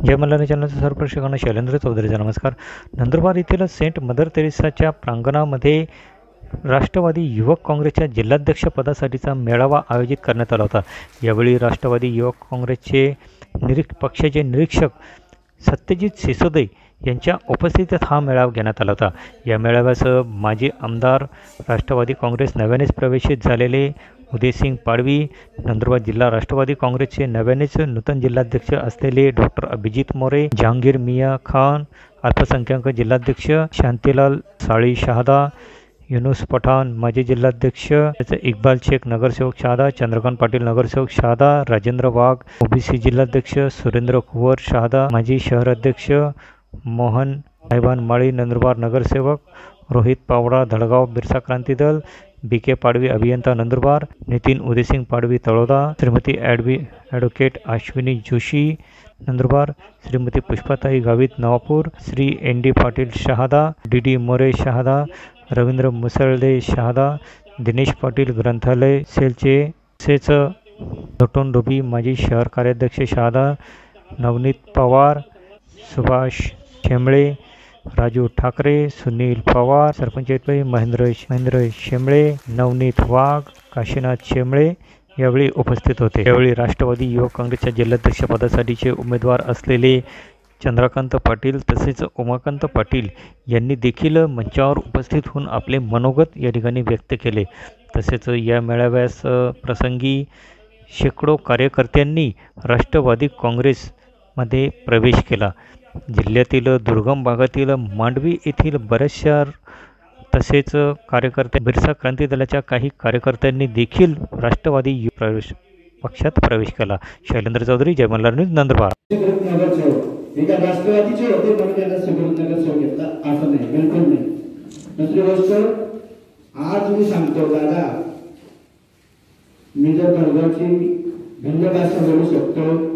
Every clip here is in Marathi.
जय मल्हारी चॅनलचं सरप्रेक्षकांना शैलेंद्र चौधरीचा नमस्कार. नंदुरबार येथील सेंट मदर तेरेसाच्या प्रांगणामध्ये राष्ट्रवादी युवक काँग्रेसच्या जिल्हाध्यक्षपदासाठीचा मेळावा आयोजित करण्यात आला होता. यावेळी राष्ट्रवादी युवक काँग्रेसचे पक्षाचे निरीक्षक सत्यजित सिसोदे यांच्या उपस्थितीत हा मेळावा घेण्यात आला होता. या मेळाव्यास माजी आमदार, राष्ट्रवादी काँग्रेस नव्यानेच प्रवेशित झालेले उदयसिंग पाडवी, नंदुरबार जिल्हा राष्ट्रवादी काँग्रेसचे नव्यानेच नूतन जिल्हाध्यक्ष असलेले डॉक्टर अभिजित मोरे, जहांगीर मिया खान, अल्पसंख्याक जिल्हाध्यक्ष शांतीलाल साळी शहादा, युनुस पठाण माजी जिल्हाध्यक्ष, इक्बाल शेख नगरसेवक शहादा, चंद्रकांत पाटील नगरसेवक शहादा, राजेंद्र वाघ ओबीसी जिल्हाध्यक्ष, सुरेंद्र कुंवर शहादा माजी शहर अध्यक्ष, मोहन साहेबान माळी नंदुरबार नगरसेवक, रोहित पावडा धडगाव बिरसा क्रांती दल, BK पाडवी अभियंता Nandurbar, Nitin Udaysing Padvi Taloda, Shrimati advocate Ashwini Joshi Nandurbar, Shrimati Pushpatai Gavit Navapur, Shri ND Patil Shahada, DD More Shahada, Ravindra Musalde Shahada, Dinesh Patil ग्रंथालय सेलचे, तसेच नोटून डोबी माजी शहर कार्याध्यक्ष शहादा, नवनीत पवार, सुभाष शेंबळे, राजू ठाकरे, सुनील पवार, सरपंच महेंद्र शेंबळे, नवनीत वाघ, काशीनाथ शेंबळे यावेळी उपस्थित होते. यावेळी राष्ट्रवादी युवक काँग्रेसच्या जिल्हाध्यक्षपदासाठीचे उमेदवार असलेले चंद्रकांत पाटील तसेच उमाकांत पाटील यांनी देखील मंचावर उपस्थित होऊन आपले मनोगत या ठिकाणी व्यक्त केले. तसेच या मेळाव्यास प्रसंगी शेकडो कार्यकर्त्यांनी राष्ट्रवादी काँग्रेसमध्ये प्रवेश केला. जिल्ह्यातील दुर्गम भागातील मांडवी येथील बऱ्याचशा तसेच बिरसा क्रांती दलाच्या काही कार्यकर्त्यांनी देखील राष्ट्रवादी पक्षात प्रवेश केला. शैलेंद्र चौधरी, जय मल्हार न्यूज, नंदुरबार. राष्ट्रवादीचे होते म्हणून त्यांना नगरसेवक घेतला असं नाही, बिलकुल नाही. दुसरी गोष्ट, आज मी सांगतो दादा, मी जर धडगावची भिन्न भाषा बोलू शकतो.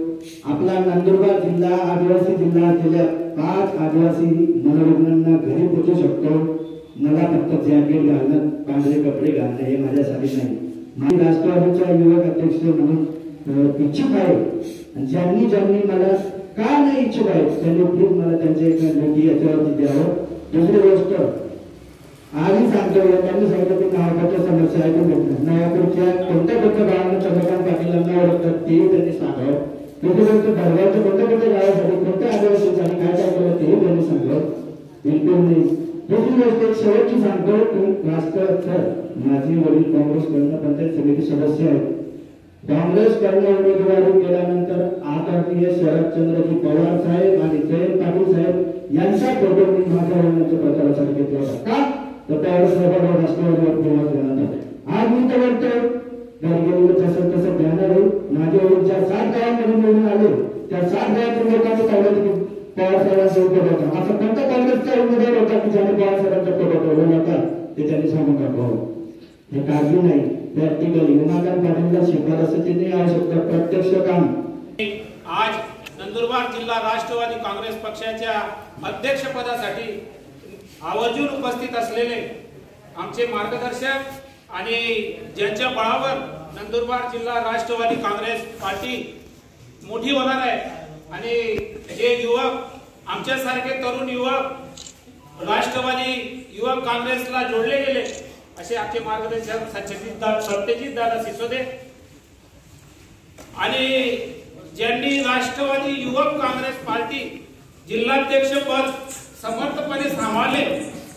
आपला नंदुरबार जिल्हा आदिवासी जिल्हा असलेल्या 5 आदिवासी मनोरुग्णांना घरी पोहोचू शकतो. मला फक्त जॅकेट घालणं, पांढरे कपडे घालणं हे माझ्यासाठी नाही. मी राष्ट्रवादीचा युवक अध्यक्ष म्हणून इच्छुक आहे. ज्यांनी मला का नाही इच्छुक आहे त्यांनी प्लीज मला त्यांच्या एका नोंदी याच्यावरती द्यावं. दुसरी गोष्ट, आधी सांगतो, त्यांनी सांगितलं की नावाच्या समस्या ऐकून घेतल्या. नवापूरच्या कोणत्या गावांना चंद्रकांत पाटीलांना ओळखतात तेही त्यांनी सांगावं. दुसरी गोष्ट, धडगावच्या कोणत्या गावासाठी कोणत्या आदिवासीसाठी काय काय केलं तेही त्यांनी सांगावं. बिलकुल नाही. दुसरी गोष्ट, एक शेवटची सांगतो की माझे वडील काँग्रेसकडनं पंचायत समिती सदस्य आहेत. काँग्रेसकडनं उमेदवारी केल्यानंतर आदरणीय शरदचंद्रजी पवार साहेब आणि जयंत पाटील साहेब यांचा फोटो मी माझ्या वडिलांच्या प्रचारासाठी घेतला होता. का तर त्यावेळेस साहेबांना राष्ट्रवादीवर प्रवास करण्यात आला. आज मी तर म्हणतो जसं तसं ध्यानात राहील. माझे वडील ज्या 7 गावांमध्ये निवडून आले त्या 7 गावातील लोकांनी सांगितलं की पवार साहेबांचा उमेदवार होता. असं कोणता काँग्रेसचा उमेदवार होता की ज्याने पवार साहेबांचा फोटो ठेवला होता ते त्यांनी सांगून दाखवावं. हे काळजी नाही, प्रॅक्टिकली उमाकांत पाटीलला शिफारसीची नाही आवश्यकता, प्रत्यक्ष काम. आज नंदुरबार जिल्हा राष्ट्रवादी काँग्रेस पक्षाच्या अध्यक्षपदासाठी आवर्जून उपस्थित असलेले आमचे मार्गदर्शक आणि ज्यांच्या बळावर नंदुरबार जिल्हा राष्ट्रवादी काँग्रेस पार्टी मोठी होणार आहे आणि जे युवक आमच्यासारखे तरुण युवक राष्ट्रवादी युवक काँग्रेसला जोडले गेले असे आमचे मार्गदर्शक सत्यजित दादा सिसोदे आणि ज्यांनी राष्ट्रवादी युवक काँग्रेस पार्टी जिल्हाध्यक्ष पद समर्थपणे सांभाळले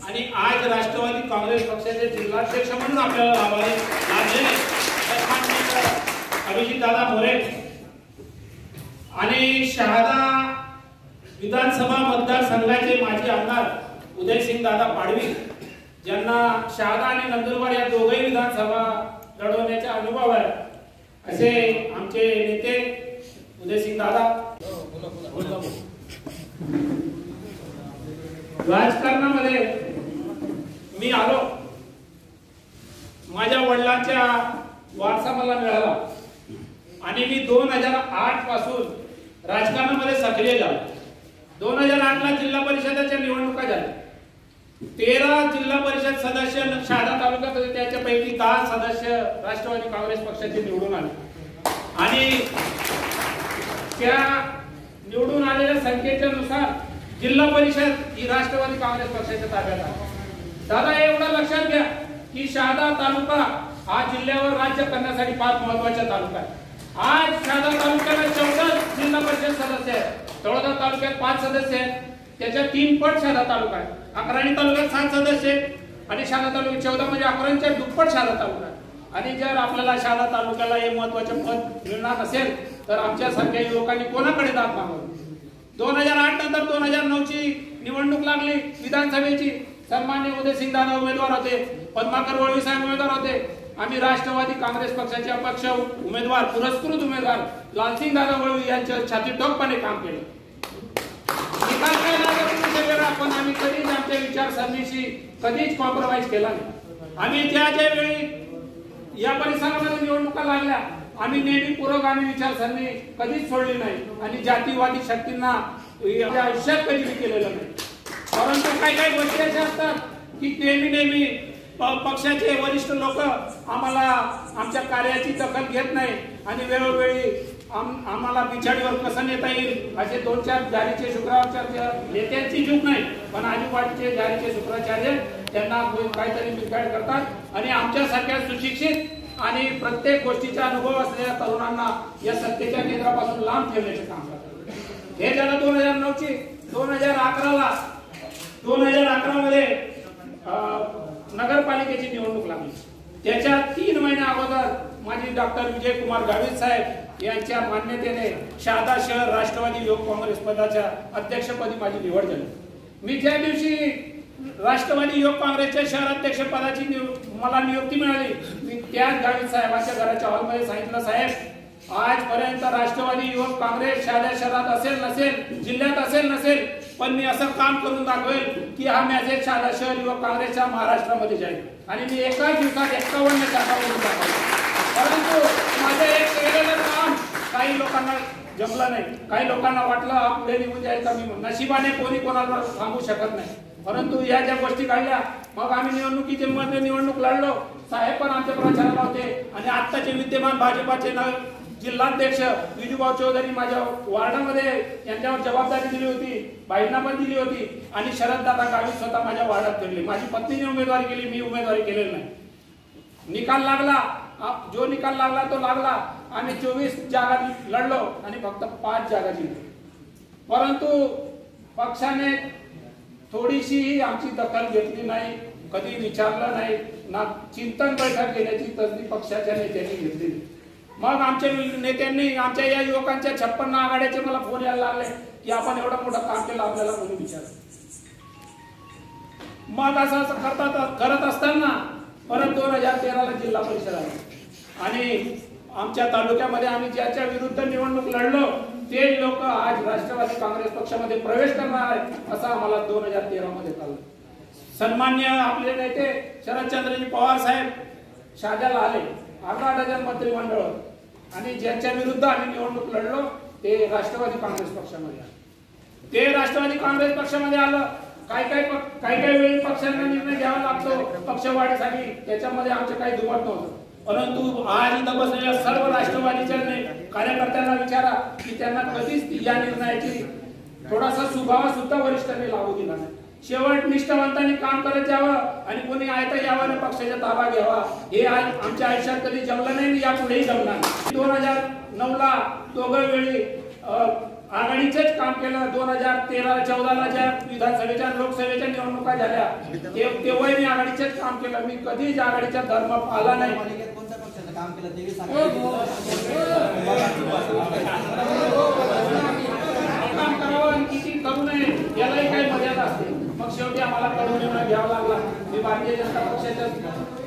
आणि आज राष्ट्रवादी काँग्रेस पक्षाचे जिल्हाध्यक्ष म्हणून आपल्याला लागलेले अभिजित दादा मोरे आणि शहादा विधानसभा मतदारसंघाचे माजी आमदार उदयसिंग दादा पाडवी, ज्यांना शहादा आणि नंदुरबार या दोघेही विधानसभा लढवण्याचा अनुभव आहे, असे आमचे नेते उदयसिंग दादा. राजकारणामध्ये मी आलो, माझ्या वडिलांच्या वारसा मला मिळाला आणि मी 2008 पासून राजकारणामध्ये सक्रिय झालो. 2008ला जिल्हा परिषदेच्या निवडणुका झाल्या. 13 जिल्हा परिषद सदस्य शहादा तालुक्यात होते, त्याच्यापैकी 10 सदस्य राष्ट्रवादी काँग्रेस पक्षाचे निवडून आले आणि त्या निवडून आलेल्या संख्येच्या नुसार जिल्हा परिषद ही राष्ट्रवादी काँग्रेस पक्षाच्या ताब्यात आहे. दादा एवढं लक्षात घ्या की शहादा तालुका हा जिल्ह्यावर राज्य करण्यासाठी फार महत्वाचा तालुका आहे. आज शहादा तालुक्याला 14 जिल्हा परिषद सदस्य आहेत. तळोदा तालुक्यात 5 सदस्य आहेत. त्याच्या 3 पट शहादा तालुका आहे. अक्राणी तालुक्यात 7 सदस्य आहेत आणि शहादा तालुक्यात 14 म्हणजे अक्राणीच्या दुप्पट शहादा तालुका आहे. आणि जर आपल्याला शहादा तालुक्याला हे महत्वाचे पद मिळणार नसेल तर आमच्यासारख्या युवकांनी कोणाकडे दाद मागावी. 2008 नंतर 2009 ची निवडणूक लागली विधानसभेची. सन्माननीय उदयसिंग दादा उमेदवार होते, पद्माकर वळवी साहेब उमेदवार होते. आम्ही राष्ट्रवादी काँग्रेस पक्षाचे अपक्ष उमेदवार पुरस्कृत उमेदवार लालसिंग दादा वळवी यांच्या छाती ठोकपणे काम केलं. निकाल काय लागला वेगळा, पण आम्ही कधीच आमच्या विचारसरणीशी कधीच कॉम्प्रोमाइज केला नाही. आम्ही ज्या वेळी या परिसरामध्ये निवडणुका लागल्या आम्ही नेहमी पुरोगामी विचारसरणी कधीच सोडली नाही आणि जातीवादी शक्तींना आयुष्यात कधी केलेलं नाही. परंतु काही काही गोष्टी अशा असतात की नेहमी पक्षाचे वरिष्ठ लोक आम्हाला आमच्या कार्याची दखल घेत नाही आणि वेळोवेळी आम्हाला बिछाडीवर कसं नेता येईल असे 2-4 जारीचे शुक्राचार्य नेत्यांची चूक नाही, पण आजूबाजूचे जारीचे शुक्राचार्य त्यांना काहीतरी बिघाड करतात आणि आमच्यासारख्या सुशिक्षित आणि प्रत्येक गोष्टीचा अनुभव असलेल्या तरुणांना या सत्तेच्या केंद्रापासून लांब ठेवण्याचे काम करतात. हे झालं 2009 ची. 2011 मध्ये नगरपालिकेची निवडणूक लागली. त्याच्या 3 महिन्या अगोदर माजी डॉक्टर विजय कुमार गावित साहेब यांच्या मान्यतेने शहादा शहर राष्ट्रवादी युवक काँग्रेस पदाच्या अध्यक्षपदी माझी निवड झाली. मी ज्या दिवशी राष्ट्रवादी युवक काँग्रेसच्या शहर अध्यक्ष पदाची मला नियुक्ती मिळाली मी त्याच गावित साहेबांच्या घराच्या हॉलमध्ये सांगितलं, साहेब आजपर्यंत राष्ट्रवादी युवक काँग्रेस शहादा शहरात असेल नसेल, जिल्ह्यात असेल नसेल, पण मी असं काम करून दाखवेल की हा मेसेज शहादा शहर युवक काँग्रेसच्या महाराष्ट्रामध्ये जाईल. आणि मी एकाच दिवसात 51 जागा करून दाखवल्या. परंतु माझं एक केलेलं काम काही लोकांना जमलं नाही. काही लोकांना वाटलं हा पुढे निघून जायचा. मी नशिबाने कोणी कोणाला थांबू शकत नाही. परंतु या ज्या गोष्टी घडल्या मग आम्ही निवडणुकीचे मध्ये निवडणूक लढलो. साहेब पण आमच्या प्रचाराला होते आणि आत्ताचे विद्यमान भाजपाचे जिल्हाध्यक्ष विजूभाऊ चौधरी माझ्या वार्डामध्ये यांच्यावर जबाबदारी दिली होती, बाईंना पण दिली होती आणि शरददादा गावित स्वतः माझ्या वार्डात फिरले. माझी पत्नीने उमेदवारी केली, मी उमेदवारी केलेली नाही. निकाल लागला, जो निकाल लागला तो लागला. आम्ही 24 जागा लढलो आणि फक्त 5 जागा जिंकलो. परंतु पक्षाने थोडीशी आमची दखल घेतली नाही, कधी विचारलं नाही, ना चिंतन बैठक घेण्याची तसदी पक्षाच्या नेत्यांनी घेतली. मग आमच्या नेत्यांनी आमच्या या युवकांच्या 56 आघाड्याचे मला फोन यायला लागले की आपण एवढं मोठं काम केलं, आपल्याला कोणी विचार. मग असं करत असताना परत 2013ला जिल्हा परिषद आली आणि आमच्या तालुक्यामध्ये आम्ही ज्याच्या विरुद्ध निवडणूक लढलो ते लोक आज राष्ट्रवादी काँग्रेस पक्षामध्ये प्रवेश करणार आहेत असं आम्हाला 2013 मध्ये कळलं. सन्मान्य आपले नेते शरदचंद्रजी पवार साहेब शहाद्याला आले, 18 डझन मंत्रिमंडळ आणि ज्यांच्या विरुद्ध आम्ही निवडणूक लढलो ते राष्ट्रवादी काँग्रेस पक्षामध्ये आले. ते राष्ट्रवादी काँग्रेस पक्षामध्ये आलं. काही वेळी पक्षांना निर्णय घ्यावा लागतो पक्षवाढीसाठी, त्याच्यामध्ये आमचे काही दुमत नव्हतं. परंतु आज इथं बसलेल्या सर्व राष्ट्रवादीच्या कार्यकर्त्यांना विचारा की त्यांना कधीच या निर्णयाची थोडासा सुभाव सुद्धा वरिष्ठांनी लागू दिला नाही. शेवट निष्ठावंतांनी काम करत जावं आणि कोणी आयता यावं पक्षाचा ताबा घ्यावा हे आज आमच्या आयुष्यात कधी जमलं नाही, यापुढेही जमणार नाही. 2009ला दोघं वेळी आघाडीचंच काम केलं. 2013-14ला ज्या विधानसभेच्या लोकसभेच्या निवडणुका झाल्या तेव्हाही मी आघाडीचंच काम केलं. मी कधीच आघाडीचा धर्म पाळला नाही. काम केलं ते काम करावं आणि किती करू नये यालाही काही मर्यादा असते. मग शेवटी आम्हाला कडून निर्णय घ्यावा लागला. मी भारतीय जनता पक्षाच्या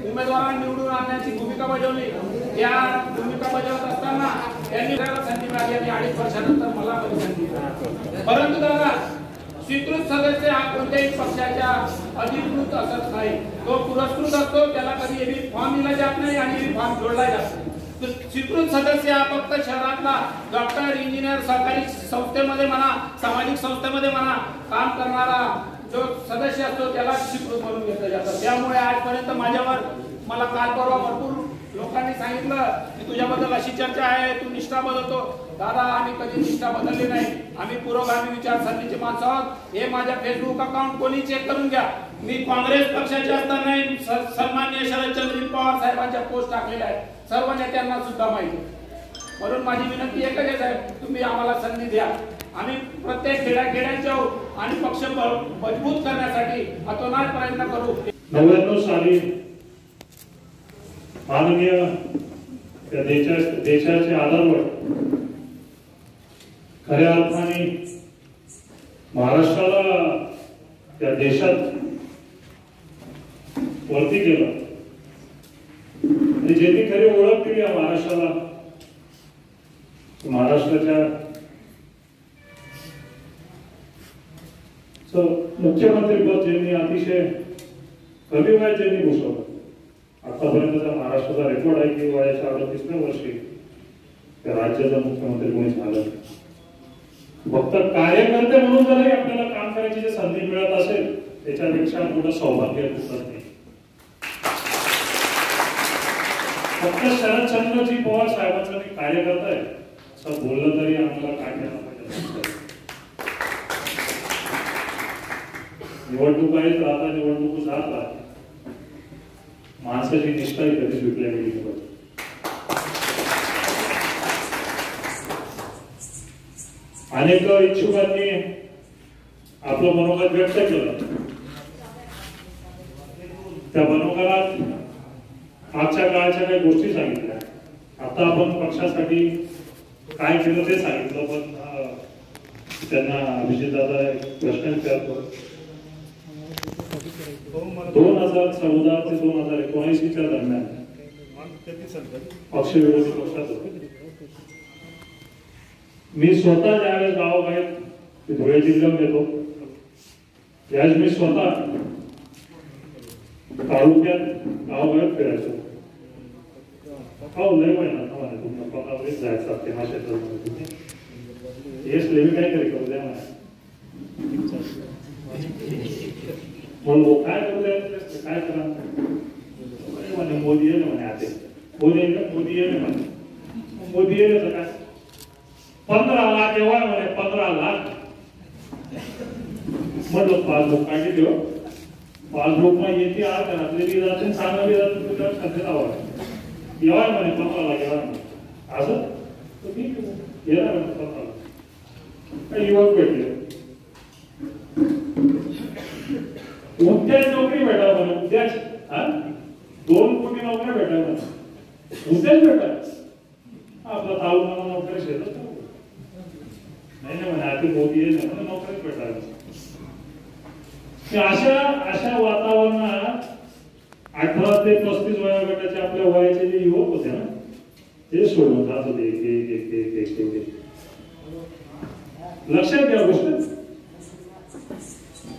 उमेदवारांना निवडून आणण्याची भूमिका बजावली. त्या भूमिका बजावत असताना त्यांनी संधी मिळाली आणि 2.5 वर्षानंतर मला संधी मिळाली. परंतु दादा स्वीकृत सदस्य हा कोणत्याही पक्षाच्या अधिकृत असत नाही, तो पुरस्कृत असतो. त्याला कधी एबी फॉर्म दिला जात नाही आणि एबी फॉर्म जोडला जात नाही. स्वीकृत सदस्य हा फक्त शहरातला डॉक्टर, इंजिनियर, सरकारी संस्थेमध्ये म्हणा, सामाजिक संस्थेमध्ये म्हणा काम करणारा जो सदस्य असतो त्याला स्वीकृत म्हणून घेतलं जातं. त्यामुळे आजपर्यंत मला काल परवा भरपूर लोकांनी सांगितलं की तुझ्याबद्दल अशी चर्चा आहे, तू निष्ठा बदलतो. दादा आम्ही कधी निष्ठा बदलली नाही, आम्ही पुरोगामी विचारसरणीचे माणसं आहोत. हे माझ्या फेसबुक अकाउंट कोणी चेक करून घ्या. मी काँग्रेस पक्षाचे असताना सन्माननीय शरदचंद्र पवार साहेबांच्या पोस्ट टाकलेल्या आहेत, सर्व नेत्यांना सुद्धा माहिती. म्हणून माझी विनंती एकच आहे साहेब, तुम्ही आम्हाला संधी द्या. आम्ही प्रत्येक खेड्यात जाऊ आणि पक्ष मजबूत करण्यासाठी अतोनात प्रयत्न करू. 99 साली माननीय त्या देशाचे आधारवड खऱ्या अर्थाने महाराष्ट्राला त्या देशात वरती केलं आणि ज्यांनी खरी ओळख दिली या महाराष्ट्राला, महाराष्ट्राच्या मुख्यमंत्री पद ज्यांनी अतिशय कमी वयात ज्यांनी घोषवलं. आतापर्यंतचा महाराष्ट्राचा रेकॉर्ड आहे की वयाच्या 38व्या वर्षी त्या राज्याचा मुख्यमंत्री कोणी झालं. फक्त कार्यकर्ते म्हणून जरी आपल्याला काम करायची जी संधी मिळत असेल त्याच्यापेक्षा मोठं सौभाग्य दिसत नाही. फक्त शरदचंद्रजी पवार साहेबांचा मी कार्यकर्ता आहे असं बोललं तरी आम्हाला काय केलं पाहिजे. निवडणूक आहेत राहता, निवडणूक जात राहते. माणसाची निष्ठा ही कधीच विकल्या गेली पाहिजे. अनेक इच्छुकांनी आपलं मनोगत व्यक्त केलं. त्या मनोगतात मागच्या काळाच्या काही गोष्टी सांगितल्या. आता आपण पक्षासाठी काय केलं ते सांगितलं. पण त्यांना अभिजितदादा प्रश्न विचारतो. 2014 ते 2019 दरम्यान पक्षविरोधी पक्षात होते. मी स्वतः ज्यावेळेस गावोगावीत धुळे जिल्ह्यात येतो त्यावेळेस मी स्वतः तालुक्यात गावोगावीत फिरायचो. लय महिना तुम्हाला जायचं ते माझ्या लेवी काय करू द्या म्हणून काय करू काय करा म्हणे मोदी येईल म्हणे. आता मोदी येईल म्हणे. मोदी येईल काय 15 लाख एवढा म्हणे. 15 लाख म्हटलं पासबुक काढली देऊ. पासबुक मध्ये येते आठ घरातले बी जाते चांगलं बी जाते तुला सध्या लावा एवढा म्हणे. 15 लाख एवढा म्हणे असं ठीक आहे येणार म्हणे 15 लाख. युवक भेटले. उद्याच नोकरी भेटावं म्हणे. उद्याच 2 कोटी नोकऱ्या भेटावं म्हणे. उद्याच भेटावं. आपला तालुका नोकरी शेतात नाही ना म्हणे. आता मोदी आहे ना नोकरीच भेटावं. अशा वातावरणात 18 ते 35 वयोगटाचे आपल्या वयाचे जे युवक होते ना ते सोडून जात होते. लक्षात घ्या गोष्ट.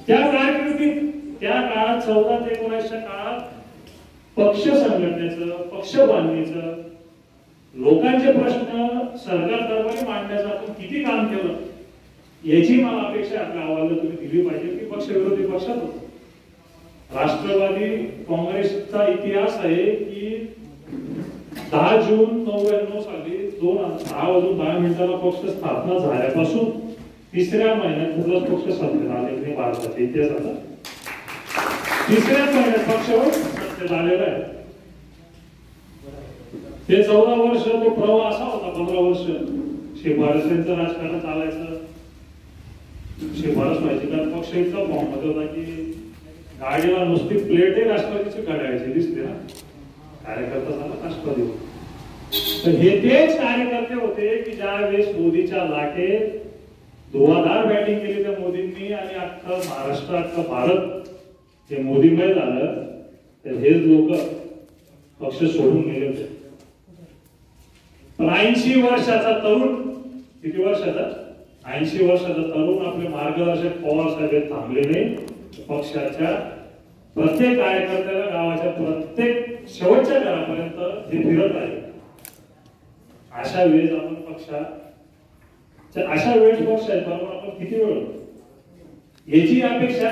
त्या कारकिर्दीत त्या काळात 14 ते 19च्या काळात पक्ष संघटनेचं, पक्ष बांधणीचं, लोकांचे प्रश्न सरकार दरबारी मांडण्याचं आपण किती काम केलं याची मला अपेक्षा आपल्या अहवालात तुम्ही दिली पाहिजे की पक्ष विरोधी पक्षात होतो. राष्ट्रवादी काँग्रेसचा इतिहास आहे की 10 जून 99 साली 10:10 पक्ष स्थापना झाल्यापासून 3ऱ्या महिन्यात कुठलाच पक्ष सत्तेत आले नाही. भारताच्या इतिहासात 3ऱ्याच महिन्यात पक्षावर सत्तेत आलेला आहे. ते 14 वर्ष तो प्रवाह असा होता. 15 वर्ष शिफारसींचं राजकारण चालायचं. शिफारस व्हायची कारण पक्ष इतका फॉर्ममध्ये होता की गाडीला नुसती प्लेटही राष्ट्रवादीची काढायची दिसते ना. कार्यकर्ता झाला राष्ट्रवादी. तर हे तेच कार्यकर्ते होते की ज्या वेळेस मोदीच्या लाटेत धुवाधार बॅटिंग केली त्या मोदींनी आणि अख्खा महाराष्ट्र, अख्खा भारत हे मोदीमय झालं. तर हेच लोक पक्ष सोडून गेले होते. 80 वर्षाचा तरुण, किती वर्षाचा? 80 वर्षाचा तरुण आपले मार्गदर्शक पवार साहेब थांबले नाही. पक्षाच्या प्रत्येक कार्यकर्त्याला गावाच्या प्रत्येक शेवटच्या घरापर्यंत ते फिरत आहे. अशा वेळेस आपण पक्ष आहे बरोबर आपण किती वेळ याची अपेक्षा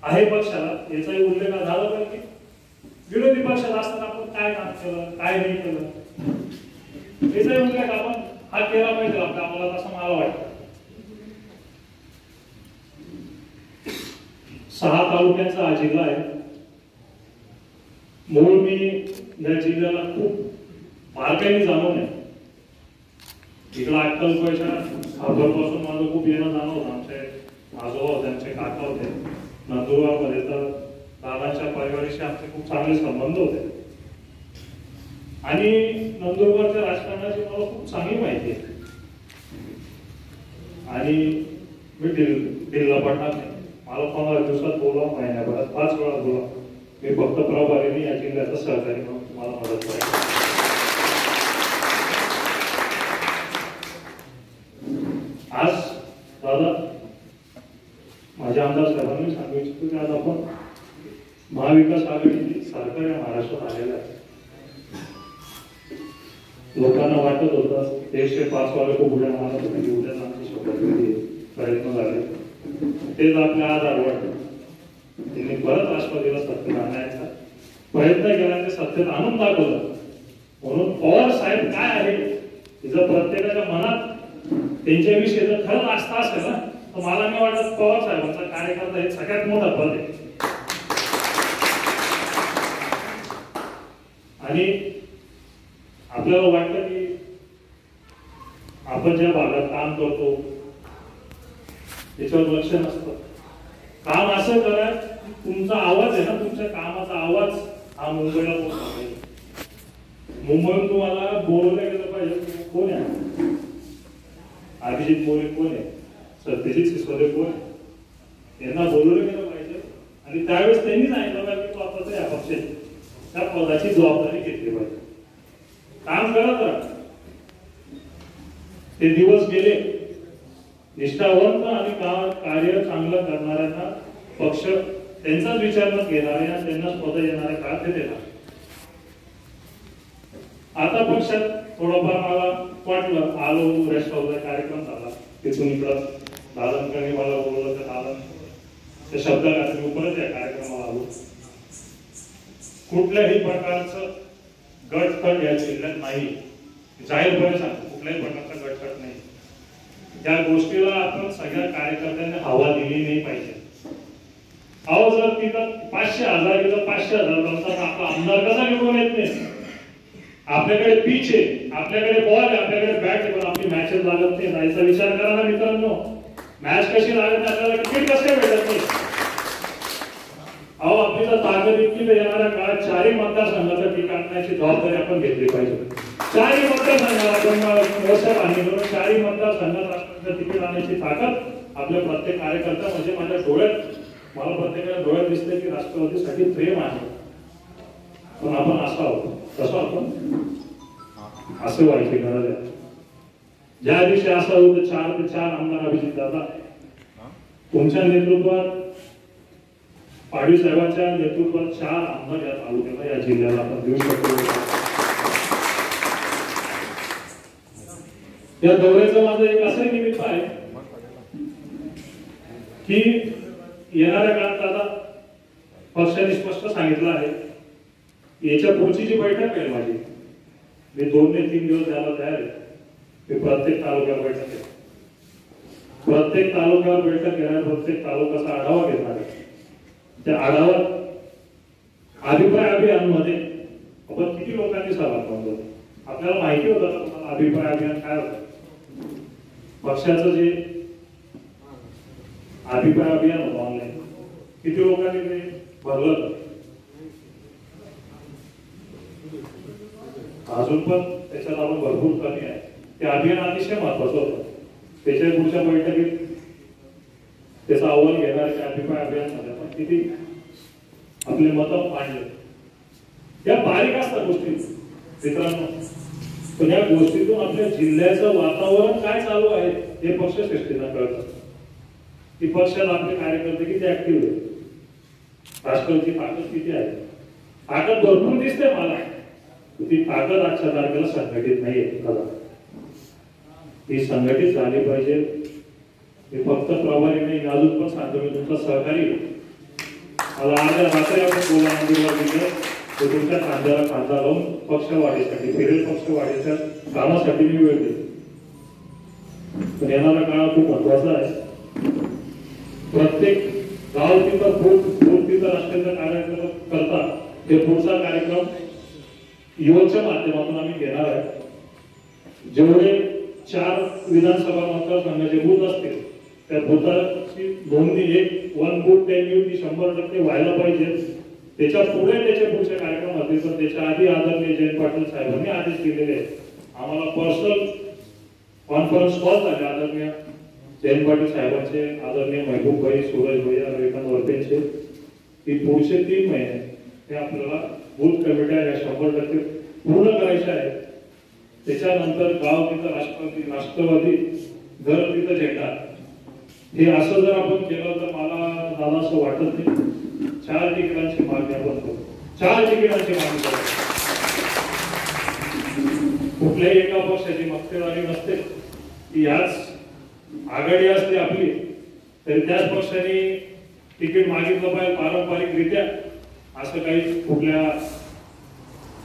आहे पक्षाला. याचाही उल्लेख झाला पाहिजे. विरोधी पक्षात असताना आपण काय काम केलं, काय नाही केलं. त्याचा उल्लेख आपण हा केला पाहिजे आम्हाला, असं मला वाटतं. 6 तालुक्यांचा हा जिल्हा आहे. मूळ मी या जिल्ह्याला खूप बारकाईने जाणून आहे. इकडं अक्कलकोटच्या अगोदरपासून माझं खूप येणं जाणं होतं. आमचे आजोबा होते, आमचे काका होते. नंदुरबारमध्ये तर दादांच्या परिवाराशी आमचे खूप चांगले संबंध होते आणि नंदुरबारच्या राजकारणाची मला खूप चांगली माहिती आहे. आणि मी दिल्ला पडणार नाही. मला 15 दिवसात बोला, महिन्याभरात 5 वेळा बोला. मी फक्त प्रभारीने या जिल्ह्याचा सहकारी म्हणून तुम्हाला मदत करेन. आज दादा माझ्या आमदार साहेबांनी सांगू इच्छितो की आज आपण महाविकास आघाडीची सरकार या महाराष्ट्रात आलेलं आहे. लोकांना वाटत होतं 105 वाले खूप उड्या मारत होते, उद्याच आमची शपथविधी प्रयत्न झाले. तेच आपल्या आज आढळतं. त्यांनी परत राष्ट्रवादीला सत्तेत आणण्याचा प्रयत्न केला, ते सत्तेत आणून दाखवलं. म्हणून पवार साहेब काय आहे जर प्रत्येकाच्या मनात त्यांच्याविषयी जर खरंच आस्था असेल ना, तर मला नाही वाटत पवार साहेबांचा कार्यकर्ता हे सगळ्यात मोठा पद आहे. आणि आपल्याला वाटतं की आपण ज्या भागात काम करतो त्याच्यावर लक्ष नसतं. काम असं करा की तुमचा आवाज आहे ना, तुमच्या कामाचा आवाज हा मुंबईला पोहोचला पाहिजे. मुंबईहून तुम्हाला बोलवलं गेलं पाहिजे कोण आहे, अभिजित मोरे कोण आहे, सत्यजित सिसोदे कोण आहे, यांना बोलवलं गेलं पाहिजे. आणि त्यावेळेस त्यांनी सांगितलं पाहिजे की आपण या पक्षाची त्या पदाची जबाबदारी घेतली पाहिजे. काम करत राहा. ते दिवस गेले. निष्ठावंत आणि कार्य चांगलं करणाऱ्यांना पक्ष त्यांचाच विचार न घेणारे आणि त्यांनाच पद येणारे काळ ते देणार. आता पक्षात थोडंफार मला वाटलं, आलो रेस्ट हाऊसचा कार्यक्रम झाला, तिथून इकडं दादांकडे मला बोलवलं, तर दादा त्या शब्दाला मी परत या कार्यक्रमाला आलो. कुठल्याही प्रकारचं गटफट या जिल्ह्यात नाही, जाहीरपणे सांगतो, कुठल्याही प्रकारचा गटफट नाही. त्या गोष्टीला आपण सगळ्या कार्यकर्त्यांनी हवा दिली नाही पाहिजे. अहो जर तिथं 500,000 किंवा 500,000 लोकांचा आपला आमदार कसा निवडून येत नाही. आपल्याकडे पिच आहे, आपल्याकडे बॉल आहे, आपल्याकडे बॅट आहे, पण आपली मॅचेस लागत नाही. जायचा विचार करा ना मित्रांनो. मॅच कशी लागत, आपल्याला तिकीट कसं काय भेटत नाही. अहो आपली जर ताकद इतकी तर येणाऱ्या काळात 4ही मतदारसंघाचं तिकीट आणण्याची जबाबदारी आपण घेतली पाहिजे. 4ही मतदारसंघाला आपण मोठ्या पाणी करून 4ही मतदारसंघात राष्ट्राचं तिकीट आणण्याची ताकद आपल्या प्रत्येक कार्यकर्ता म्हणजे माझ्या डोळ्यात, मला प्रत्येकाच्या डोळ्यात दिसतंय की राष्ट्रवादीसाठी प्रेम आहे. पण आपण असं आहोत, तसं आपण असं व्हायची गरज आहे. ज्या दिवशी असं होतं 4 ते 4 आमदार अभिजित दादा तुमच्या नेतृत्वात, पाडवी साहेबांच्या नेतृत्वात 4 आमदार या तालुक्याला, या जिल्ह्याला आपण देऊ शकतो. या दौऱ्याचं माझं एक असं निमित्त आहे की येणाऱ्या काळात दादा पक्षाने स्पष्ट सांगितलं आहे, याच्या पुढची जी बैठक आहे माझी, मी 2 ते 3 दिवस द्यायला तयार आहे. मी प्रत्येक तालुक्यात बैठक आहे, प्रत्येक तालुक्यावर बैठक घेणार, प्रत्येक तालुक्याचा आढावा घेणार आहे. त्या आढावा अभिप्राय अभियानमध्ये आपण किती लोकांनी सहभाग नोंदवला, आपल्याला माहिती होतं का अभिप्राय अभियान काय होतं. पक्षाचं जे अभिप्राय अभियान होतं ऑनलाईन, किती लोकांनी ते भरलं. अजून पण त्याच्यात आपण भरपूर कमी आहे. ते अभियान अतिशय महत्वाचं होतं. त्याच्या पुढच्या बैठकीत त्याचा अहवाल घेणार त्या अभिप्राय अभियानमध्ये आपण किती आपले मतं मांडले. या बारीक असतात गोष्टी मित्रांनो, पण या गोष्टीतून आपल्या जिल्ह्याचं वातावरण काय चालू आहे हे पक्ष श्रेष्ठींना कळत असतं. की पक्षात आपले कार्यकर्ते किती ऍक्टिव्ह आहेत, राष्ट्रवादीची ताकद किती आहे. ताकद भरपूर दिसते मला, ती ताकद आजच्या तारखेला संघटित नाहीये. ती संघटित झाली पाहिजे. हे फक्त प्रभारी नाही, अजून पण सांगतो मी तुमचा सहकारी. मला अर्ध्या रात्री आपण बोला ते तुमच्या खांद्याला खांदा लावून पक्षवाढीसाठी फिरेल पक्षवाढीच्या कामासाठी मी वेळ देतो. पण येणारा काळ खूप महत्वाचा आहे. प्रत्येक गाव तिथं बूथ तिथं राष्ट्रीय कार्यक्रम करता हे पुढचा कार्यक्रम युवकच्या माध्यमातून आम्ही घेणार आहे. जेवढे 4 विधानसभा मतदारसंघाचे बूथ असतील त्या बूथाची नोंदणी 1 बूथ 10 युनिट 100% व्हायला पाहिजे. त्याच्या पुढे त्याचे पुढचे कार्यक्रम असतील तर त्याच्या आधी आदरणीय जयंत पाटील साहेबांनी आदेश दिलेले आहेत. आम्हाला पर्सनल कॉन्फरन्स कॉल झाले आदरणीय जयंत पाटील साहेबांचे, आदरणीय महबूब भाई, सूरज भैया, रविकांत वरपेंचे की पुढचे 3 महिने हे आपल्याला बूथ कमिट्या या 100% पूर्ण करायच्या आहेत. त्याच्यानंतर गाव तिथं राष्ट्रवादी घर तिथं झेंडा हे असं जर आपण केलं तर मला दादा असं वाटत नाही 4 तिकिटांची मागणी आपण करू. 4 तिकिटांची मागणी करू. कुठल्याही एका पक्षाची मक्तेदारी नसते की याच आघाडी असते आपली तरी त्याच पक्षाने तिकीट मागितलं पाहिजे पारंपरिकरित्या असं काही कुठल्या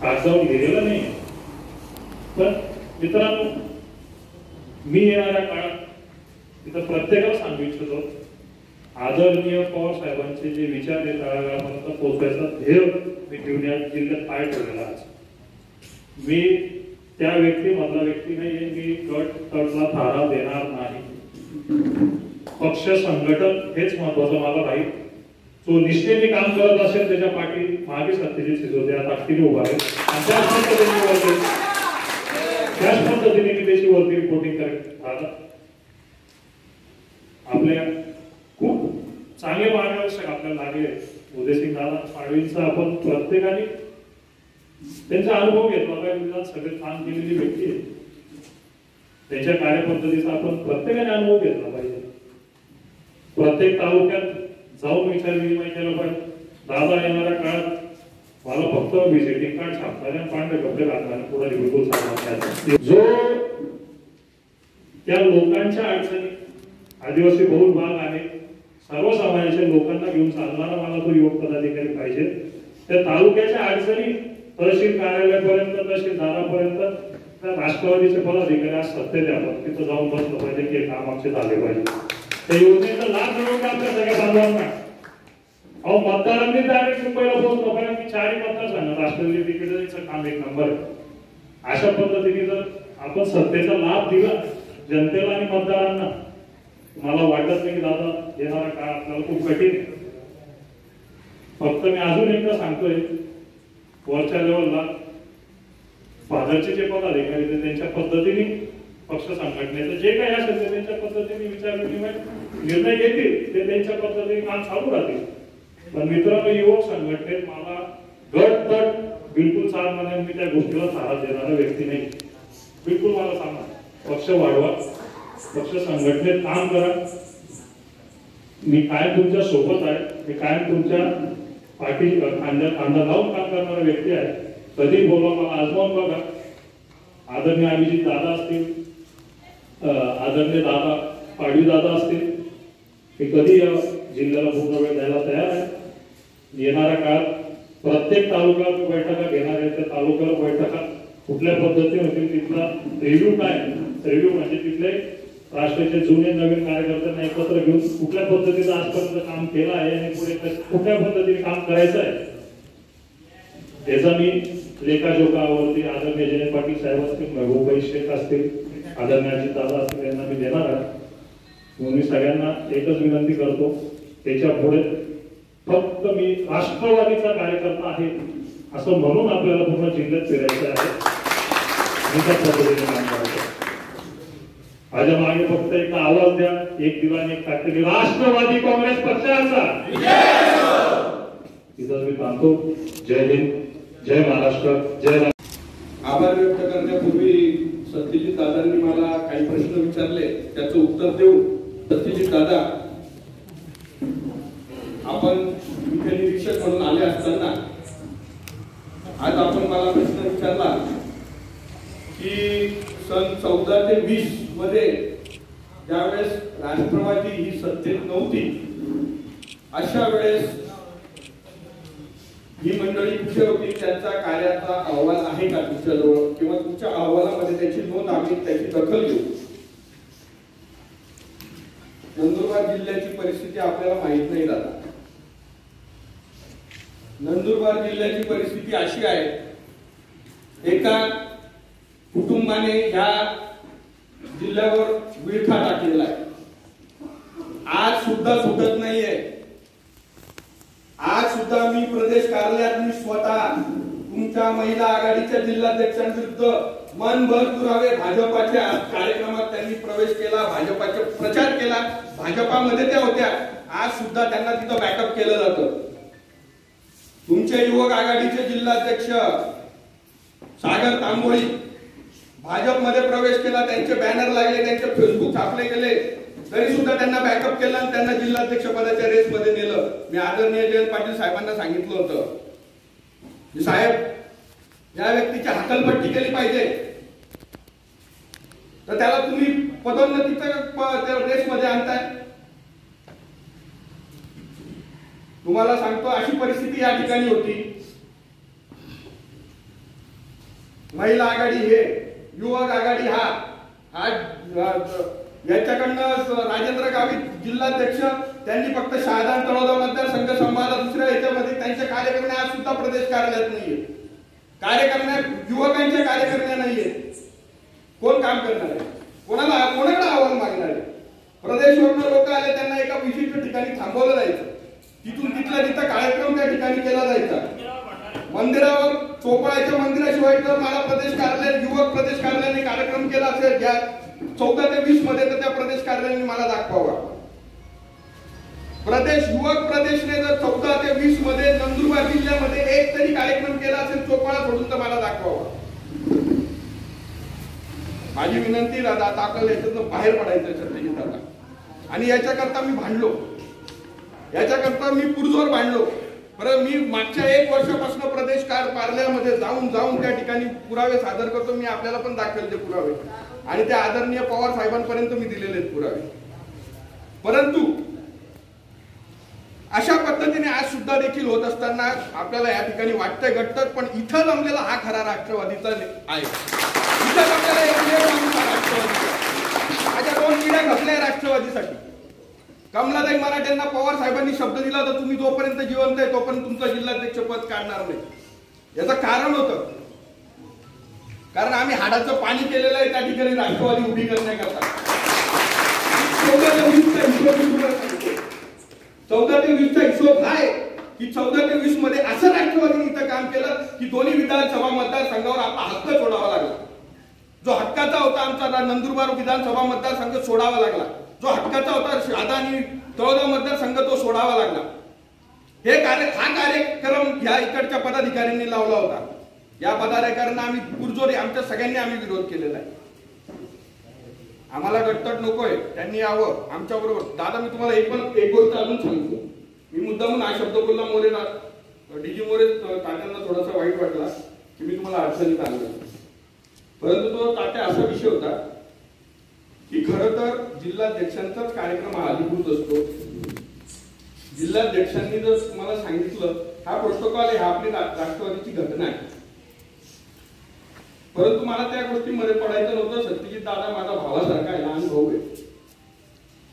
कागदावर लिहिलेलं नाही. पण मित्रांनो, मी येणाऱ्या काळात तिथं प्रत्येकाला सांगू इच्छितो आदरणीय पवार साहेबांचे जे विचार आहे तळागाळापर्यंत पोहोचायचा ध्येय मी घेऊन या जिल्ह्यात पाय ठेवलेला आहे. मी त्या व्यक्तीमधला व्यक्ती नाहीये. मी गटला थारा देणार नाही. पक्ष संघटन हेच महत्वाचं मला राहील. तो निष्ठेने काम करत असेल त्याच्या पाठी मागे सत्तेची शिजवते त्या ताकदीने उभा आहे आणि त्याच पद्धतीने मी त्याची वरती रिपोर्टिंग करत राहतात. आपल्या खूप चांगले मार्गदर्शक आपल्याला लागले उदयसिंग दादा पाडवींचा. आपण प्रत्येकाने त्यांचा अनुभव घेतला पाहिजे. सगळे काम केलेली व्यक्ती आहे. त्यांच्या कार्यपद्धतीचा आपण प्रत्येकाने अनुभव घेतला पाहिजे. प्रत्येक तालुक्यात जाऊन विचार विनिमय केला पाहिजे. दादा येणाऱ्या काळात मला फक्त व्हिजिटिंग कार्ड छापणाऱ्या पांढरे कपडे घालणाऱ्या पुढे बिलकुल सांगणार जो त्या लोकांच्या अडचणी आदिवासी बहुल भाग आहे सर्व समाजाच्या लोकांना घेऊन चालणारा मला तो युवक पदाधिकारी पाहिजे. त्या तालुक्याच्या अडचणी तहसील कार्यालयापर्यंत तहसीलदारापर्यंत त्या राष्ट्रवादीचे पदाधिकारी आज सत्तेत यावं तिथं जाऊन बसलं पाहिजे की काम आमचे झाले पाहिजे. त्या योजनेचा लाभ मिळवून आपल्या सगळ्या बांधवांना अहो मतदारांनी डायरेक्ट मुंबईला पोहोचलो कारण की 4 मतदारसंघ राष्ट्रवादी तिकीटाचं काम 1 नंबर आहे. अशा पद्धतीने जर आपण सत्तेचा लाभ दिला जनतेला आणि मतदारांना मला वाटत नाही की दादा येणारा काळ आपल्याला खूप कठीण आहे. फक्त मी अजून एकदा सांगतोय वरच्या लेवलला फादरचे जे पदाधिकारी ते त्यांच्या पद्धतीने पक्ष संघटनेचं जे काही असेल ते त्यांच्या पद्धतीने विचार विनिमय निर्णय घेतील ते त्यांच्या पद्धतीने काम चालू राहतील. पण मित्रांनो युवक संघटनेत मला गट तट बिलकुल चालणार नाही. मी त्या गोष्टीला सहारा देणारा व्यक्ती नाही. बिलकुल मला सांगा पक्ष वाढवा पक्ष संघटनेत काम करा. मी कायम तुमच्या सोबत आहे. मी कायम तुमच्या पाठी खांदा लावून काम करणारा व्यक्ती आहे. कधी बोलवा मला आजमावून बघा. आदरणीय अभिजित दादा असतील आदरणीय दादा पाडवी दादा असतील मी कधी या जिल्ह्याला पूर्ण वेळ द्यायला तयार आहे. येणाऱ्या काळात प्रत्येक तालुका बैठका घेणार आहे. त्या तालुक्याला बैठका कुठल्या पद्धतीने होतील तिथला रिव्ह्यू काय रिव्ह्यू म्हणजे तिथले राष्ट्राचे जुने नवीन कार्यकर्त्यांना एकत्र घेऊन कुठल्या पद्धतीचं आजपर्यंत काम केलं आहे आणि पुढे कुठल्या पद्धतीने काम करायचं आहे त्याचा मी लेखाजोखावरती आदरणीय जयंत पाटील साहेब असतील महबूबाई शेख असतील आदरणीय अजित दादा असतील यांना मी देणार आहे. म्हणून मी सगळ्यांना एकच विनंती करतो त्याच्या पुढे फक्त मी राष्ट्रवादीचा कार्यकर्ता आहे असं म्हणून आपल्याला पूर्ण जिल्ह्यात फिरायचं आहे. मी त्या पद्धतीने काम करायचं. माझ्या मागे फक्त एक आवाज द्या एक दिवाणी एक काहीतरी राष्ट्रवादी काँग्रेस पक्षाचा तिथं मी थांबतो. जय हिंद जय महाराष्ट्र जय. आभार व्यक्त करण्यापूर्वी सत्यजित दादांनी मला काही प्रश्न विचारले त्याचं उत्तर देऊ. सत्यजित दादा आपण इथे निरीक्षक म्हणून आले असताना आज आपण मला प्रश्न विचारला की सन 14 ते 20 मध्ये ज्यावेळेस राष्ट्रवादी ही सत्तेत नव्हती अशा वेळेस ही मंडळी कुठे होती, त्यांचा कार्याचा अहवाल आहे का तुमच्याजवळ, किंवा तुमच्या अहवालामध्ये त्याची नोंद आम्ही त्याची दखल घेऊ. नंदुरबार जिल्ह्याची परिस्थिती आपल्याला माहित नाही दादा. नंदुरबार जिल्ह्याची परिस्थिती अशी आहे, एका कुटुंबाने या जिल्ह्यावर विळखा टाकलेला आहे. आज सुद्धा सुटत नाहीये. आज सुद्धा मी प्रदेश कार्यालयात मी स्वतः तुमच्या महिला आघाडीच्या जिल्हाध्यक्षांविरुद्ध मनभर पुरावे, भाजपाच्या कार्यक्रमात त्यांनी प्रवेश केला, भाजपाचा प्रचार केला, भाजपामध्ये त्या होत्या, आज सुद्धा त्यांना तिथं बॅकअप केलं जातं. तुमचे युवक आघाडीचे जिल्हाध्यक्ष सागर तांबोळी भाजपमध्ये प्रवेश केला, त्यांचे बॅनर लागले, त्यांचे फेसबुक छापले गेले, तरी सुद्धा त्यांना बॅकअप केलं आणि त्यांना जिल्हाध्यक्ष पदाच्या रेसमध्ये नेलं. मी आदरणीय जयंत पाटील साहेबांना सांगितलं होतं की साहेब या व्यक्तीची हकलपट्टी केली पाहिजे, तर त्याला तुम्ही पदोन्नतीच्या रेसमध्ये आणताय. तुम्हाला सांगतो अशी परिस्थिती या ठिकाणी होती. महिला आघाडी हे, युवक आघाडी हा याच्याकडनं राजेंद्र गावित जिल्हाध्यक्ष, त्यांनी फक्त शहादान तळोदा मतदारसंघ सांभाळला. दुसऱ्या याच्यामध्ये त्यांच्या कार्यकर्ते आज सुद्धा प्रदेश कार्यालयात नाहीये. युवकांच्या कार्यकर्त्या नाहीये. कोण काम करणार आहे? कोणाकडे आव्हान मागणार आहे? प्रदेशवरून लोक आले, त्यांना एका विशिष्ट ठिकाणी थांबवलं जायचं, तिथून तिथं कार्यक्रम त्या ठिकाणी केला जायचा. मंदिरावर चोपळाच्या मंदिराशिवाय तर मला प्रदेश कार्यालय, युवक प्रदेश कार्यालयाने कार्यक्रम केला असेल 14 ते 20 मध्ये, तर त्या प्रदेश कार्यालयाने मला दाखवावा. युवक प्रदेशने जर 14 ते 20 मध्ये नंदुरबार जिल्ह्यामध्ये एक तरी कार्यक्रम केला असेल चोपळा सोडून, तर मला दाखवावा. माझी विनंती दादा, आता आपल्याला याच्यातून बाहेर पडायचं सत्यजित दादा. आणि याच्याकरता मी भांडलो, याच्याकरता मी पुरजोर भांडलो. बरं, मी मागच्या 1 वर्षापासून प्रदेश कार्यालयामध्ये जाऊन त्या ठिकाणी पुरावे सादर करतो. मी आपल्याला पण दाखवेल ते पुरावे, आणि त्या आदरणीय पवार साहेबांपर्यंत मी दिलेले आहेत पुरावे. परंतु अशा पद्धतीने आज सुद्धा देखील होत असताना आपल्याला या ठिकाणी वाटतंय घटत, पण इथं जमलेला हा खरा राष्ट्रवादीचा आहे. इथं जमलेला एक राष्ट्रवादी, माझ्या 2 पिढ्या घटल्या राष्ट्रवादीसाठी. कमलाताई मराठेंना पवार साहेबांनी शब्द दिला होता, तुम्ही जोपर्यंत जिवंत आहे तोपर्यंत तुमचं जिल्हाध्यक्ष पद काढणार नाही. याचं कारण होतं, कारण आम्ही हाडाचं पाणी केलेलं आहे त्या ठिकाणी राष्ट्रवादी उभी करण्याकरता. 14 ते 20चा हिशोब आहे की 14 ते 20 मध्ये असं राष्ट्रवादीने इथं काम केलं की दोन्ही विधानसभा मतदारसंघावर आपला हक्क सोडावा लागला. जो हक्काचा होता आमचा नंदुरबार विधानसभा मतदारसंघ सोडावा लागला. जो हक्काचा होता शहादा आणि तळोदा मतदारसंघ तो सोडावा लागला. हा कार्यक्रम या इकडच्या पदाधिकाऱ्यांनी लावला होता. या पदाधिकाऱ्यांना आम्ही पुरजोरी, आमच्या सगळ्यांनी आम्ही विरोध केलेला आहे. आम्हाला गटतट नकोय, त्यांनी यावं आमच्या बरोबर. दादा, मी तुम्हाला एक गोष्ट अजून सांगतो. मी मुद्दामून हा शब्द बोलला, मोरे डीजी मोरे तात्यांना थोडासा वाईट वाटला की मी तुम्हाला अडचणीत आणलं. परंतु तो तात्या असा विषय होता की खरं तर जिल्हाध्यक्षांचाच कार्यक्रम हा अधिकृत असतो. जिल्हाध्यक्षांनी जर तुम्हाला सांगितलं हा प्रोटोकॉल आहे, हा आपली राष्ट्रवादीची घटना आहे, परंतु मला त्या गोष्टीमध्ये पडायचं नव्हतं. सत्यजित दादा माझा भावासारखा आहे, लहान भाऊ आहे,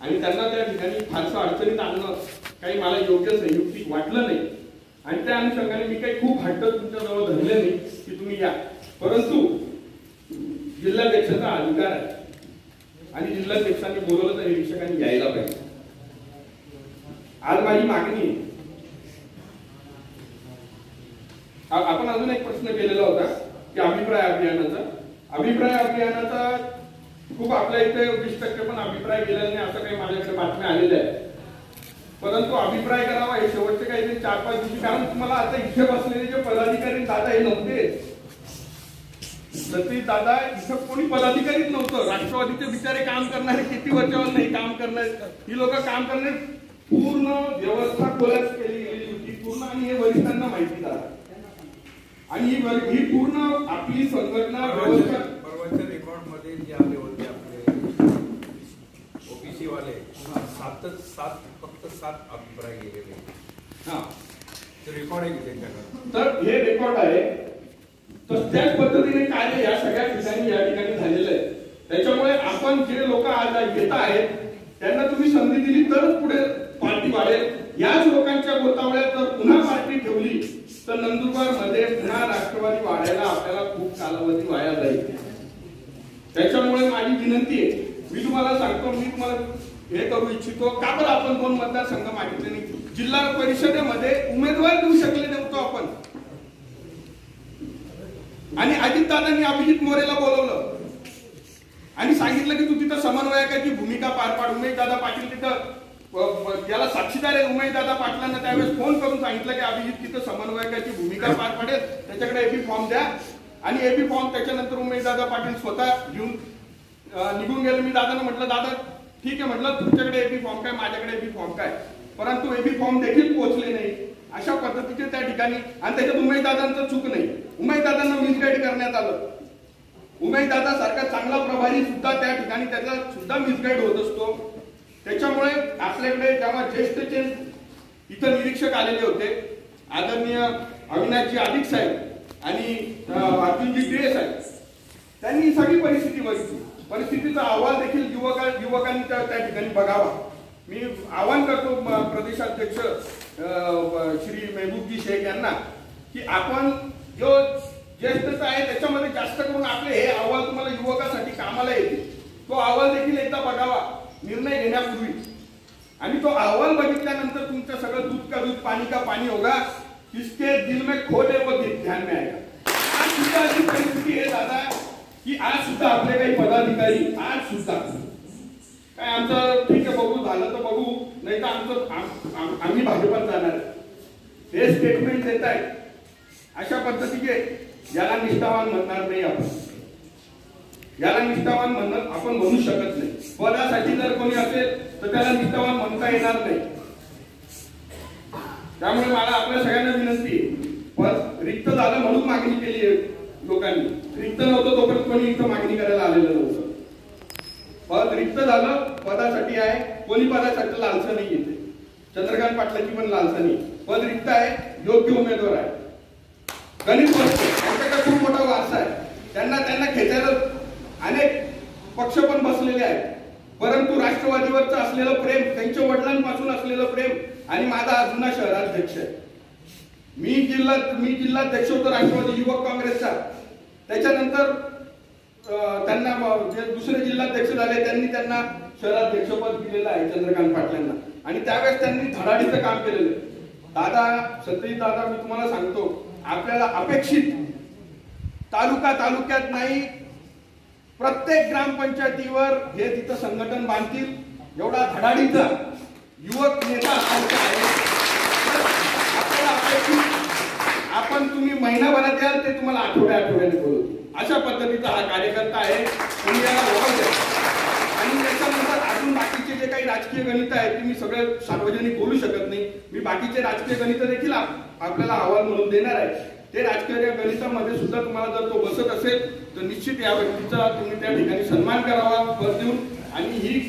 आणि त्यांना त्या ठिकाणी फारसं अडचणीत आणणं काही मला योग्य संयुक्तिक वाटलं नाही. आणि त्या अनुषंगाने मी काही खूप हट्ट तुमच्याजवळ धरले नाही की तुम्ही या. परंतु जिल्हाध्यक्षाचा अधिकार आहे आणि जिल्हाध्यक्षांनी बोलवलं तर निरीक्षकांनी यायला पाहिजे. आज माझी मागणी, आपण अजून एक प्रश्न केलेला होता की अभिप्राय अभियानाचा खूप आपल्या इथे 20% पण अभिप्राय गेलेला नाही असं काही माझ्याकडे बातम्या आलेल्या आहेत. परंतु अभिप्राय करावा हे शेवटचे काहीतरी 4-5 दिवशी, कारण तुम्हाला आता इथे बसलेले जे पदाधिकारी दादा हे नव्हते. सतीश दादा इथं कोणी पदाधिकारीच नव्हतं. राष्ट्रवादीचे बिचारे काम करणारे किती वर्षावर नाही काम करणारे, ही लोक काम करणारे, पूर्ण व्यवस्था कोलॅप्स केली गेलेली होती पूर्ण. आणि हे वरिष्ठांना माहिती झालं. आणि ही पूर्ण आपली संघटना व्यवस्था परवाच्या रेकॉर्ड मध्ये जे आले होते आपले ओबीसी वाले, फक्त 7 अभिप्राय गेलेले. हा, रेकॉर्ड आहे की त्यांच्याकडे? तर हे रेकॉर्ड आहे. तर त्याच पद्धतीने कार्य या सगळ्या ठिकाणी या ठिकाणी झालेलं आहे. त्याच्यामुळे आपण जे लोक आज येत आहेत त्यांना तुम्ही संधी दिली तरच पुढे पार्टी वाढेल. याच लोकांच्या गोतावळ्यात जर पुन्हा पार्टी ठेवली तर नंदुरबार मध्ये पुन्हा राष्ट्रवादी वाढायला आपल्याला खूप कालावधी वाया जाईल. त्याच्यामुळे माझी विनंती आहे, मी तुम्हाला सांगतो, मी तुम्हाला हे करू इच्छितो का बरं आपण 2 मतदारसंघ मागितले नाही. जिल्हा परिषदेमध्ये उमेदवार देऊ शकले नव्हतो आपण, आणि अजितदादांनी अभिजित मोरेला बोलवलं आणि सांगितलं की तू तिथं समन्वयकाची भूमिका पार पाड. उमेशदादा पाटील तिथं याला साक्षीदार आहे. उमेशदादा पाटलांना त्यावेळेस फोन करून सांगितलं की अभिजित तिथं समन्वयकाची भूमिका पार पाडेल, त्याच्याकडे एबी फॉर्म द्या. आणि एबी फॉर्म त्याच्यानंतर उमेशदादा पाटील स्वतः घेऊन निघून गेले. मी दादांना म्हटलं, दादा ठीक आहे म्हटलं, तुमच्याकडे एबी फॉर्म काय, माझ्याकडे एबी फॉर्म काय, परंतु एबी फॉर्म देखील पोहोचले नाही. अशा पद्धतीचे त्या ठिकाणी, आणि त्याच्यात उमेशदादांचं चूक नाही. उमेशदादांना मिसगाईड करण्यात आलं. उमेशदादा सारखा चांगला प्रभारी सुद्धा त्या ठिकाणी त्याचा सुद्धा मिसगाईड होत असतो. त्याच्यामुळे आपल्याकडे जेव्हा ज्येष्ठचे इथं निरीक्षक आलेले होते, आदरणीय अविनाशजी अधिक साहेब आणि अर्जुनजी ड्रे साहेब, त्यांनी सगळी परिस्थिती बघितली. परिस्थितीचा अहवाल देखील युवकांनी त्या ठिकाणी बघावा. मी आवाहन करतो प्रदेशाध्यक्ष श्री मेहबूबजी शेख यांना की आपण जो ज्येष्ठता आहे त्याच्यामध्ये जास्त करून आपले हे अहवाल तुम्हाला युवकासाठी कामाला येतील. तो अहवाल देखील एकदा बघावा निर्णय घेण्यापूर्वी. आणि तो अहवाल बघितल्यानंतर तुमचं सगळं दूध का दूध पाणी का पाणी होगा, किसके दिल में खोले वो ध्यान में आएगा. आज सुद्धा अशी परिस्थिती आहे दादा की आज सुद्धा आपले काही पदाधिकारी आज सुद्धा काय आमचं ठीक आहे बघू, झालं तर बघू, नाही तर आमचं आम्ही भाजपात जाणार हे स्टेटमेंट देत आहे. अशा पद्धतीचे याला निष्ठावान म्हणणार नाही आपण. याला निष्ठावान आपण म्हणू शकत नाही. पदासाठी जर कोणी असेल तर त्याला निष्ठावान म्हणता येणार नाही. त्यामुळे मला आपल्या सगळ्यांना विनंती आहे, पद रिक्त झालं म्हणून मागणी केली आहे लोकांनी. रिक्त नव्हतं तोपर्यंत कोणी इथं मागणी करायला आलेलं नव्हतं. पद रिक्त झालं, पदासाठी आहे. कोणी पदासाठी लालसा नाही येते. चंद्रकांत पाटलाची पण लालसा नाही. पद रिक्त आहे, योग्य उमेदवार आहे, गणित त्यांच्याकडे खूप मोठा वारसा आहे. त्यांना खेचायला अनेक पक्ष पण बसलेले आहेत. परंतु राष्ट्रवादीवरचं असलेलं प्रेम, त्यांच्या वडिलांपासून असलेलं प्रेम, आणि माझा जुना शहराध्यक्ष आहे. मी जिल्हाध्यक्ष होतो राष्ट्रवादी युवक काँग्रेसचा. त्याच्यानंतर त्यांना जे दुसरे जिल्हाध्यक्ष झाले त्यांना शहराध्यक्षपद दिलेलं आहे चंद्रकांत पाटलांना. आणि त्यावेळेस त्यांनी धडाडीचं काम केलेलं आहे. दादा, सत्यजित दादा, मी तुम्हाला सांगतो, आपल्याला अपेक्षित तालुक्यात नाही, प्रत्येक ग्रामपंचायतीवर हे तिथं संघटन बांधतील एवढा धडाडीचा युवक नेता आहे. आपल्याला अपेक्षित, आपण तुम्ही महिनाभरात याल ते तुम्हाला आठवड्याने बोलवतील. अशा पद्धतीचा हा कार्यकर्ता आहे. तुम्ही याला ओळखले. आणि त्याच्यानंतर अजून बाकीचे जे काही राजकीय गणित आहेत ते मी सगळे सार्वजनिक बोलू शकत नाही. मी बाकीचे राजकीय गणित देखील आपल्याला अहवाल म्हणून देणार आहे. ते राजकीय गणितामध्ये सुद्धा तुम्हाला जर तो बसत असेल तर निश्चित या व्यक्तीचा तुम्ही त्या ठिकाणी सन्मान करावा पद देऊन. आणि ही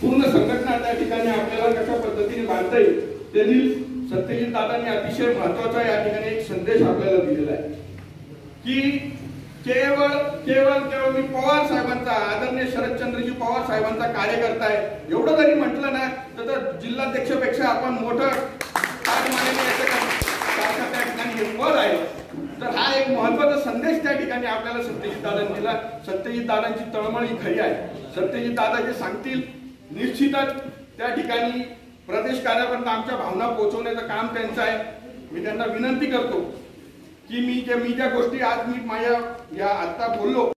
पूर्ण संघटना त्या ठिकाणी आपल्याला कशा पद्धतीने बांधता येईल त्यांनी सत्यजित दादांनी अतिशय महत्वाचा या ठिकाणी एक संदेश आपल्याला दिलेला आहे की केवळ मी पवार साहेबांचा, आदरणीय शरदचंद्रजी पवार साहेबांचा कार्यकर्ता आहे एवढं जरी म्हटलं ना तर जिल्हाध्यक्षपेक्षा आपण मोठं त्या ठिकाणी पद आहे. तर हा एक महत्वाचा संदेश त्या ठिकाणी आपल्याला सत्यजित दादांनी दिला. सत्यजित दादांची तळमळ ही खरी आहे. सत्यजित दादा जे सांगतील निश्चितच त्या ठिकाणी प्रदेश कार्यापर्यंत आमच्या भावना पोहोचवण्याचं काम त्यांचं आहे. मी त्यांना विनंती करतो की मी ज्या गोष्टी आज मी माझ्या आता बोललो